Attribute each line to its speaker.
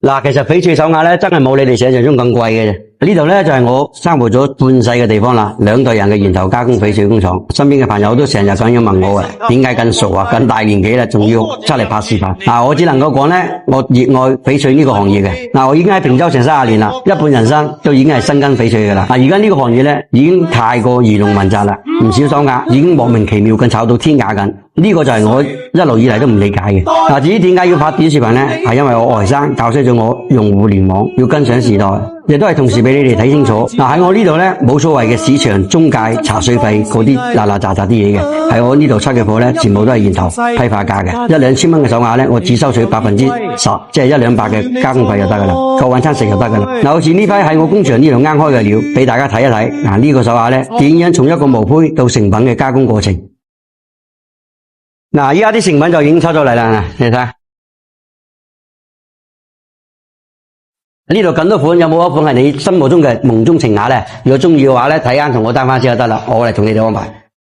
Speaker 1: 嗱，其實翡翠手鐲咧真係冇你哋想象中咁貴嘅啫。呢度咧就係我生活咗半世嘅地方啦，2代人嘅源頭加工翡翠工廠。身邊嘅朋友都成日咁樣問我嘅，點解咁熟啊？咁大年紀啦，仲要出嚟拍視頻？我只能夠講咧，我熱愛翡翠呢個行業嘅。我已經喺平洲成30年啦，一半人生都已經係深耕翡翠嘅啦。而家呢個行業咧已經太過魚龍混雜啦，唔少手鐲已經莫名其妙咁炒到天價緊。呢個就係我一路以嚟都唔理解嘅。至於點解要拍短視頻呢？係因為我外甥教識咗我用互聯網，要跟上時代，亦都係同時俾你哋睇清楚。喺我呢度呢，冇所謂嘅市場中介茶水費嗰啲嗱嗱雜雜啲嘢嘅，喺我呢度出嘅貨呢，全部都係源頭批發價嘅，1、2千蚊嘅手鐲呢，我只收取10%，即係100-200嘅加工費就得噶啦，夠晚餐食就得噶啦。好似呢批喺我工場呢度啱開嘅料，俾大家睇一睇。呢個手鐲呢，點樣從一個毛坯到成品嘅加工過程。依家啲成品就已經出咗嚟啦，你睇下呢度咁多款，有冇一款係你心目中嘅夢中情鐲呢？如果中意嘅話呢，睇啱同我單翻先就得啦，我嚟同你哋安排。